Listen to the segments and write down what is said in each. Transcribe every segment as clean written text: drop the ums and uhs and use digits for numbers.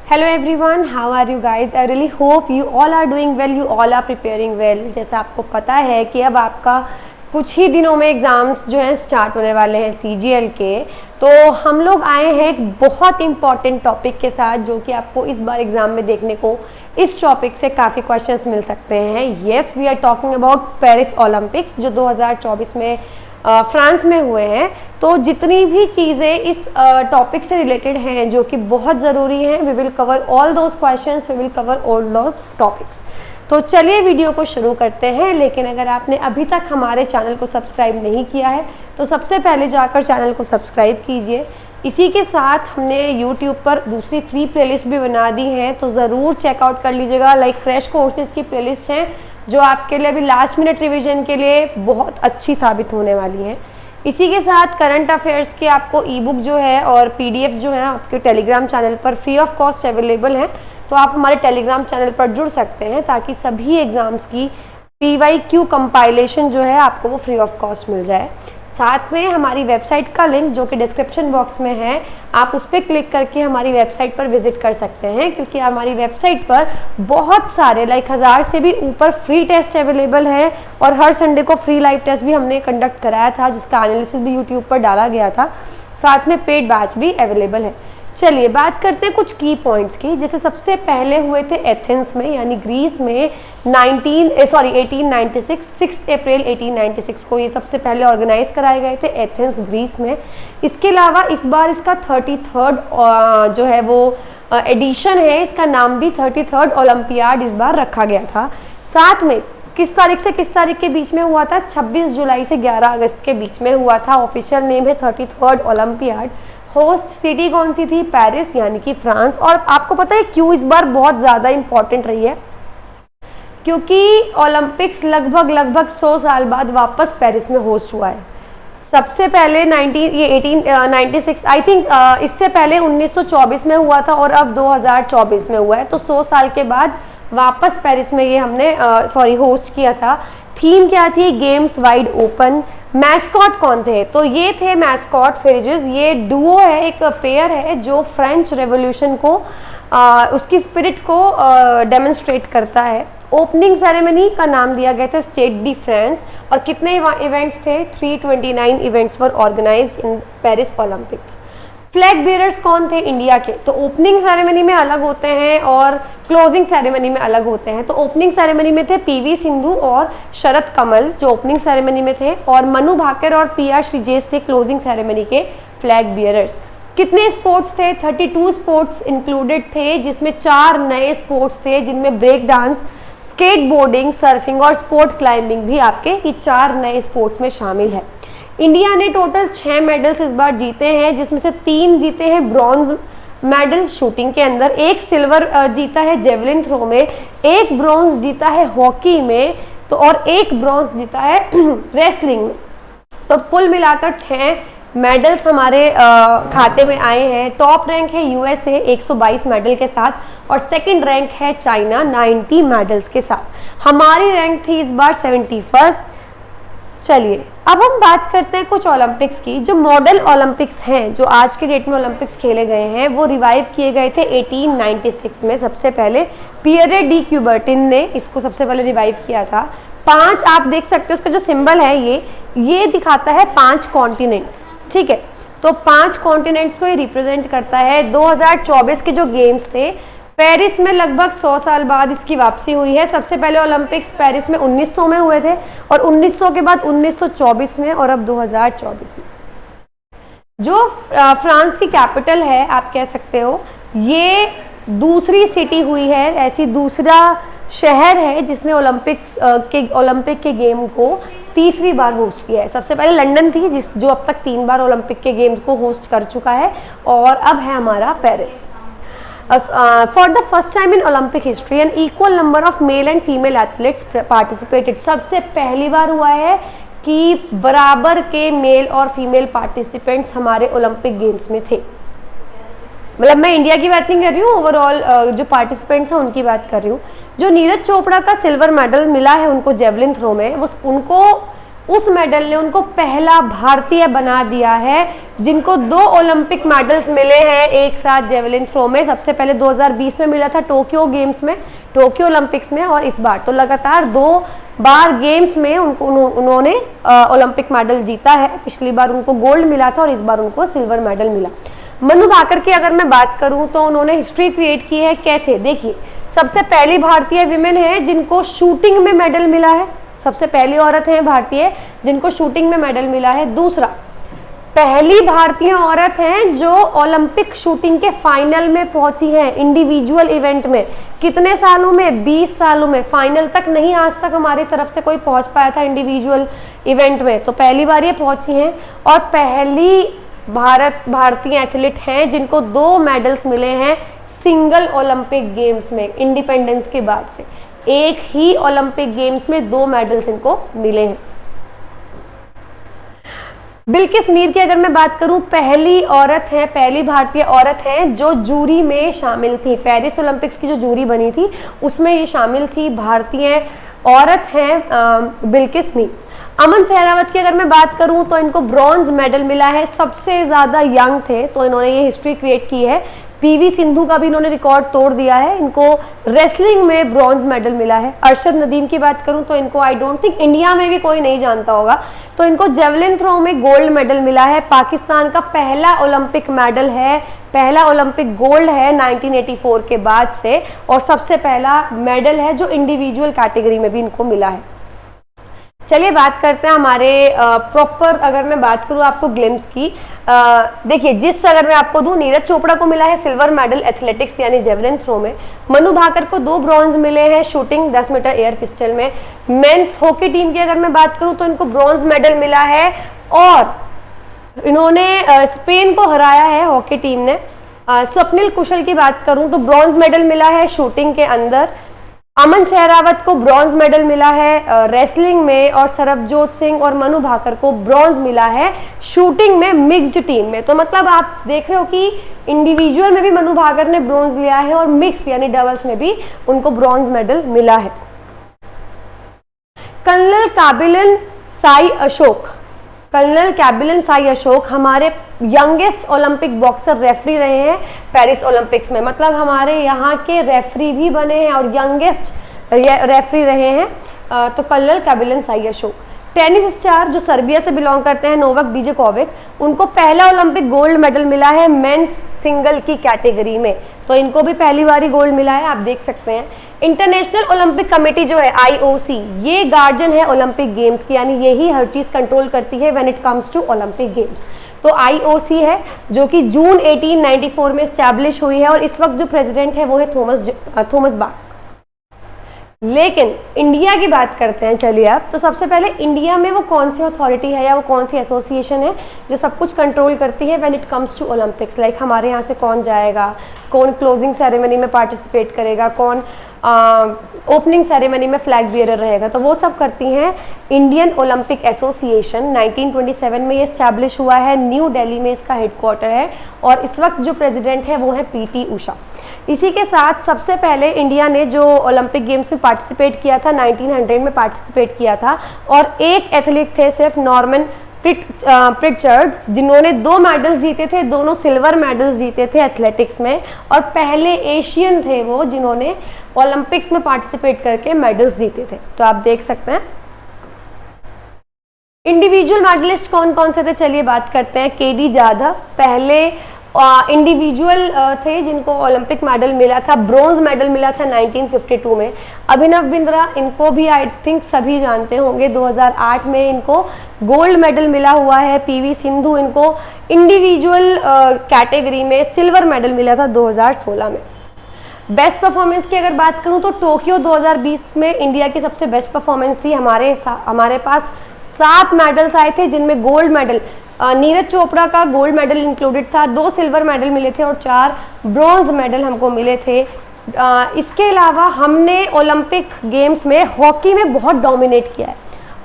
Hello everyone, how are you guys? I really hope you all are doing well, you all are preparing well. जैसा आपको पता है कि अब आपका कुछ ही दिनों में एग्ज़ाम्स जो हैं स्टार्ट होने वाले हैं CGL के, तो हम लोग आए हैं एक बहुत इंपॉर्टेंट टॉपिक के साथ जो कि आपको इस बार एग्ज़ाम में देखने को इस टॉपिक से काफ़ी क्वेश्चंस मिल सकते हैं। Yes, we are talking about Paris Olympics जो 2024 में फ्रांस में हुए हैं। तो जितनी भी चीज़ें इस टॉपिक से रिलेटेड हैं जो कि बहुत ज़रूरी हैं, we will cover all those questions, we will cover all those topics. तो चलिए वीडियो को शुरू करते हैं। लेकिन अगर आपने अभी तक हमारे चैनल को सब्सक्राइब नहीं किया है तो सबसे पहले जाकर चैनल को सब्सक्राइब कीजिए। इसी के साथ हमने YouTube पर दूसरी फ्री प्लेलिस्ट भी बना दी है, तो ज़रूर चेकआउट कर लीजिएगा। लाइक क्रैश कोर्सेज़ की प्लेलिस्ट हैं जो आपके लिए अभी लास्ट मिनट रिवीजन के लिए बहुत अच्छी साबित होने वाली है। इसी के साथ करंट अफेयर्स के आपको ई बुक जो है और PDF जो है आपके टेलीग्राम चैनल पर फ्री ऑफ कॉस्ट अवेलेबल है, तो आप हमारे टेलीग्राम चैनल पर जुड़ सकते हैं ताकि सभी एग्ज़ाम्स की PYQ कंपाइलेशन जो है आपको वो फ्री ऑफ कॉस्ट मिल जाए। साथ में हमारी वेबसाइट का लिंक जो कि डिस्क्रिप्शन बॉक्स में है, आप उस पर क्लिक करके हमारी वेबसाइट पर विजिट कर सकते हैं, क्योंकि हमारी वेबसाइट पर बहुत सारे 1000 से भी ऊपर फ्री टेस्ट अवेलेबल है और हर संडे को फ्री लाइव टेस्ट भी हमने कंडक्ट कराया था जिसका एनालिसिस भी यूट्यूब पर डाला गया था। साथ में पेड बैच भी अवेलेबल है। चलिए बात करते हैं कुछ की पॉइंट्स की। जैसे सबसे पहले हुए थे एथेंस में यानी ग्रीस में 1896 6 अप्रैल 1896 को ये सबसे पहले ऑर्गेनाइज कराए गए थे एथेंस ग्रीस में। इसके अलावा इस बार इसका 33rd जो है वो एडिशन है, इसका नाम भी 33rd ओलंपियाड इस बार रखा गया था। साथ में किस तारीख से किस तारीख के बीच में हुआ था? 26 जुलाई से 11 अगस्त के बीच में हुआ था। ऑफिशियल नेम है 33rd ओलंपियाड। होस्ट सिटी कौन सी थी? पेरिस यानी कि फ्रांस। और आपको पता है क्यों इस बार बहुत ज़्यादा इंपॉर्टेंट रही है? क्योंकि ओलंपिक्स लगभग 100 साल बाद वापस पेरिस में होस्ट हुआ है। सबसे पहले 1896 आई थिंक, इससे पहले 1924 में हुआ था और अब 2024 में हुआ है, तो 100 साल के बाद वापस पेरिस में ये हमने होस्ट किया था। थीम क्या थी? Games wide open. मैस्कॉट कौन थे? तो ये थे मैस्कॉट फ्रिजेस। ये डुओ है, एक पेयर है जो फ्रेंच रेवोल्यूशन को उसकी स्पिरिट को डेमोन्स्ट्रेट करता है। ओपनिंग सेरेमनी का नाम दिया गया था स्टेड डी फ्रांस। और कितने इवेंट्स थे? 329 events were organised in Paris Olympics. Flag bearers कौन थे इंडिया के? तो ओपनिंग सेरेमनी में अलग होते हैं और क्लोजिंग सेरेमनी में अलग होते हैं। तो ओपनिंग सेरेमनी में थे PV सिंधु और शरद कमल जो ओपनिंग सेरेमनी में थे, और मनु भाकर और PR श्रीजेश थे क्लोजिंग सेरेमनी के फ्लैग बेयरर्स। कितने स्पोर्ट्स थे? 32 स्पोर्ट्स इंक्लूडेड थे, जिसमें 4 नए स्पोर्ट्स थे जिनमें break dance, skateboarding, surfing और स्पोर्ट क्लाइंबिंग भी आपके ये 4 नए स्पोर्ट्स में शामिल है। इंडिया ने टोटल 6 मेडल्स इस बार जीते हैं, जिसमें से 3 जीते हैं ब्रॉन्ज मेडल शूटिंग के अंदर, 1 सिल्वर जीता है जेवलिन थ्रो में, 1 ब्रॉन्ज जीता है हॉकी में, तो और 1 ब्रॉन्ज जीता है रेसलिंग में। तो कुल मिलाकर 6 मेडल्स हमारे खाते में आए हैं। टॉप रैंक है USA 122 मेडल के साथ, और सेकंड रैंक है चाइना 90 मेडल्स के साथ। हमारी रैंक थी इस बार 71st। चलिए अब हम बात करते हैं कुछ ओलंपिक्स की। जो मॉडल ओलंपिक्स हैं जो आज के डेट में ओलंपिक्स खेले गए हैं वो रिवाइव किए गए थे 1896 में। सबसे पहले पियरे डी क्यूबर्टिन ने इसको सबसे पहले रिवाइव किया था। 5 आप देख सकते हो उसका जो सिंबल है ये दिखाता है 5 कॉन्टिनेंट्स, ठीक है। तो 5 कॉन्टिनेंट्स को ये रिप्रेजेंट करता है। 2024 के जो गेम्स थे पेरिस में लगभग 100 साल बाद इसकी वापसी हुई है। सबसे पहले ओलंपिक्स पेरिस में 1900 में हुए थे, और 1900 के बाद 1924 में, और अब 2024 में। जो फ्रांस की कैपिटल है आप कह सकते हो, ये दूसरी सिटी हुई है, ऐसी दूसरा शहर है जिसने ओलंपिक के गेम को तीसरी बार होस्ट किया है। सबसे पहले लंदन थी जो अब तक 3 बार ओलंपिक के गेम्स को होस्ट कर चुका है, और अब है हमारा Paris. For the first time in Olympic history, an equal number of male and female athletes participated. सबसे पहली बार हुआ है कि बराबर के मेल और फीमेल पार्टिसिपेंट्स हमारे ओलंपिक गेम्स में थे। मतलब मैं इंडिया की बात नहीं कर रही हूँ, ओवरऑल जो पार्टिसिपेंट्स हैं उनकी बात कर रही हूँ। जो नीरज चोपड़ा का सिल्वर मेडल मिला है उनको जेवलिन थ्रो में, वो उनको उस मेडल ने उनको पहला भारतीय बना दिया है जिनको 2 ओलंपिक मेडल्स मिले हैं एक साथ जेवलिन थ्रो में। सबसे पहले 2020 में मिला था टोक्यो गेम्स में, टोक्यो ओलंपिक्स में, और इस बार तो लगातार 2 बार गेम्स में उन्होंने ओलंपिक मेडल जीता है। पिछली बार उनको गोल्ड मिला था और इस बार उनको सिल्वर मेडल मिला। मनु भाकर की अगर मैं बात करूं तो उन्होंने हिस्ट्री क्रिएट की है। कैसे? देखिए, सबसे पहली भारतीय विमेन है जिनको शूटिंग में मेडल मिला है, सबसे पहली औरत है भारतीय जिनको शूटिंग में मेडल मिला है। दूसरा, पहली भारतीय औरत हैं जो ओलंपिक शूटिंग के फाइनल में पहुंची हैं इंडिविजुअल इवेंट में। कितने सालों में? 20 सालों में। फाइनल तक नहीं आज तक हमारी तरफ से कोई पहुंच पाया था इंडिविजुअल इवेंट में, तो पहली बार ये पहुंची हैं। और पहली भारतीय एथलीट हैं जिनको 2 मेडल्स मिले हैं सिंगल ओलंपिक गेम्स में इंडिपेंडेंस के बाद से। एक ही ओलंपिक गेम्स में 2 मेडल्स इनको मिले हैं। बिल्किस मीर की अगर मैं बात करूं, पहली औरत है, पहली भारतीय औरत है जो जूरी में शामिल थी। पेरिस ओलंपिक्स की जो जूरी बनी थी उसमें ये शामिल थी, भारतीय औरत हैं बिल्किस मीर। अमन सहरावत की अगर मैं बात करूं तो इनको ब्रॉन्ज मेडल मिला है, सबसे ज़्यादा यंग थे तो इन्होंने ये हिस्ट्री क्रिएट की है। पीवी सिंधु का भी इन्होंने रिकॉर्ड तोड़ दिया है, इनको रेसलिंग में ब्रॉन्ज मेडल मिला है। अरशद नदीम की बात करूं तो इनको आई डोंट थिंक इंडिया में भी कोई नहीं जानता होगा, तो इनको जेवलिन थ्रो में गोल्ड मेडल मिला है। पाकिस्तान का पहला ओलंपिक मेडल है, पहला ओलंपिक गोल्ड है 1984 के बाद से, और सबसे पहला मेडल है जो इंडिविजुअल कैटेगरी में भी इनको मिला है। चलिए बात करते हैं हमारे प्रॉपर, अगर मैं बात करूं आपको ग्लिम्स की, देखिए जिस अगर मैं आपको दूं, नीरज चोपड़ा को मिला है सिल्वर मेडल एथलेटिक्स यानी जेवलिन थ्रो में। मनु भाकर को 2 ब्रॉन्ज मिले हैं शूटिंग 10 मीटर एयर पिस्टल में। मेंस हॉकी टीम की अगर मैं बात करूं तो इनको ब्रॉन्ज मेडल मिला है और इन्होंने स्पेन को हराया है हॉकी टीम ने। स्वप्निल कुशल की बात करूं तो ब्रॉन्ज मेडल मिला है शूटिंग के अंदर। अमन शेरावत को ब्रॉन्ज मेडल मिला है रेसलिंग में, और सरबजोत सिंह और मनु भाकर को ब्रॉन्ज मिला है शूटिंग में मिक्स्ड टीम में। तो मतलब आप देख रहे हो कि इंडिविजुअल में भी मनु भाकर ने ब्रॉन्ज लिया है और मिक्स यानी डबल्स में भी उनको ब्रॉन्ज मेडल मिला है। कर्नल कैबिलन साई अशोक हमारे यंगेस्ट ओलंपिक बॉक्सर रेफरी रहे हैं पेरिस ओलंपिक्स में, मतलब हमारे यहाँ के रेफरी भी बने हैं और यंगेस्ट रेफरी रहे हैं। तो colonel Kabilan Sai Ashok. Tennis star जो सर्बिया से बिलोंग करते हैं नोवाक डिजोकोविक, उनको पहला ओलंपिक गोल्ड मेडल मिला है मेंस सिंगल की कैटेगरी में, तो इनको भी पहली बार ही गोल्ड मिला है, आप देख सकते हैं। इंटरनेशनल ओलंपिक कमेटी जो है IOC, ये गार्जियन है ओलंपिक गेम्स की, यानी यही हर चीज़ कंट्रोल करती है when it comes to Olympic games. तो IOC है जो कि जून 1894 में स्टैब्लिश हुई है और इस वक्त जो प्रेसिडेंट है वो है थॉमस बाक। लेकिन इंडिया की बात करते हैं, चलिए अब, तो सबसे पहले इंडिया में वो कौन सी अथॉरिटी है या वो कौन सी एसोसिएशन है जो सब कुछ कंट्रोल करती है when it comes to Olympics. Like हमारे यहाँ से कौन जाएगा, कौन क्लोजिंग सेरेमनी में पार्टिसिपेट करेगा, कौन ओपनिंग सेरेमनी में फ्लैग बियरर रहेगा, तो वो सब करती हैं इंडियन ओलंपिक एसोसिएशन। 1927 में ये स्टैब्लिश हुआ है, न्यू दिल्ली में इसका हेडक्वार्टर है और इस वक्त जो प्रेसिडेंट है वो है PT उषा। इसी के साथ सबसे पहले इंडिया ने जो ओलंपिक गेम्स में पार्टिसिपेट किया था 1900 में पार्टिसिपेट किया था, और एक एथलीट थे सिर्फ, नॉर्मन प्रिचर्ड, जिन्होंने 2 मेडल्स जीते थे, दोनों सिल्वर मेडल्स जीते थे एथलेटिक्स में, और पहले एशियन थे वो जिन्होंने ओलंपिक्स में पार्टिसिपेट करके मेडल्स जीते थे। तो आप देख सकते हैं। इंडिविजुअल मेडलिस्ट कौन कौन से थे, चलिए बात करते हैं। KD जाधव पहले इंडिविजुअल थे जिनको ओलंपिक मेडल मिला था, ब्रोंज मेडल मिला था 1952 में। अभिनव बिंद्रा, इनको भी आई थिंक सभी जानते होंगे, 2008 में इनको गोल्ड मेडल मिला हुआ है। PV सिंधु, इनको इंडिविजुअल कैटेगरी में सिल्वर मेडल मिला था 2016 में। बेस्ट परफॉर्मेंस की अगर बात करूं तो टोक्यो 2020 में इंडिया की सबसे बेस्ट परफॉर्मेंस थी। हमारे पास 7 मेडल्स आए थे जिनमें गोल्ड मेडल, नीरज चोपड़ा का गोल्ड मेडल इंक्लूडेड था, 2 सिल्वर मेडल मिले थे और 4 ब्रॉन्ज मेडल हमको मिले थे। इसके अलावा हमने ओलंपिक गेम्स में हॉकी में बहुत डोमिनेट किया है।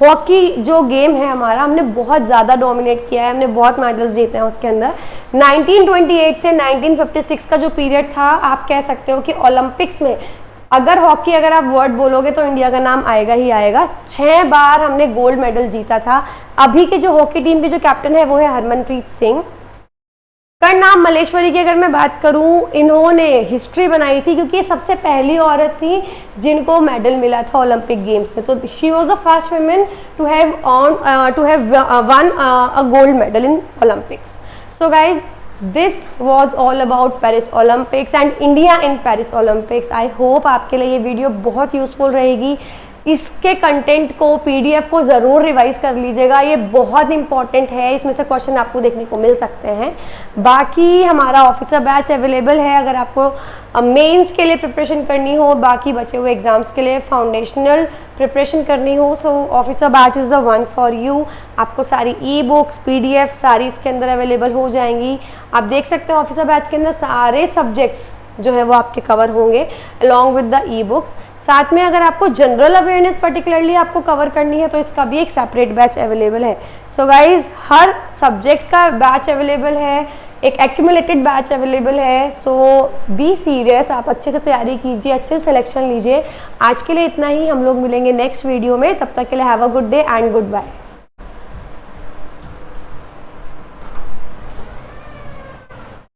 हॉकी जो गेम है हमारा, हमने बहुत ज़्यादा डोमिनेट किया है, हमने बहुत मेडल्स जीते हैं उसके अंदर। 1928 से 1956 का जो पीरियड था, आप कह सकते हो कि ओलंपिक्स में अगर हॉकी अगर आप वर्ड बोलोगे तो इंडिया का नाम आएगा ही आएगा। 6 बार हमने गोल्ड मेडल जीता था। अभी के जो हॉकी टीम के जो कैप्टन है वो है हरमनप्रीत सिंह। करनाम मल्लेश्वरी की अगर मैं बात करूं, इन्होंने हिस्ट्री बनाई थी क्योंकि ये सबसे पहली औरत थी जिनको मेडल मिला था ओलंपिक गेम्स में। तो she was the first women to have won a gold medal in Olympics. So guys, this was all about Paris Olympics and India in Paris Olympics. I hope आपके लिए ये video बहुत useful रहेगी। इसके content को, PDF को ज़रूर revise कर लीजिएगा, ये बहुत इंपॉर्टेंट है। इसमें से क्वेश्चन आपको देखने को मिल सकते हैं। बाकी हमारा ऑफिसर बैच अवेलेबल है अगर आपको मेंस के लिए प्रिपरेशन करनी हो, बाकी बचे हुए एग्जाम्स के लिए फाउंडेशनल प्रिपरेशन करनी हो, so officer batch is the one for you. आपको सारी ई बुक्स, पीडीएफ सारी इसके अंदर अवेलेबल हो जाएंगी। आप देख सकते हैं ऑफिसर बैच के अंदर सारे सब्जेक्ट्स जो है वो आपके कवर होंगे along with the e books. साथ में अगर आपको जनरल अवेयरनेस पर्टिकुलरली आपको कवर करनी है तो इसका भी एक सेपरेट बैच अवेलेबल है। सो गाइज, हर सब्जेक्ट का बैच अवेलेबल है, एक एक्यूमुलेटेड बैच अवेलेबल है। सो बी सीरियस, आप अच्छे से तैयारी कीजिए, अच्छे से सिलेक्शन लीजिए। आज के लिए इतना ही, हम लोग मिलेंगे नेक्स्ट वीडियो में। तब तक के लिए have a good day and good bye.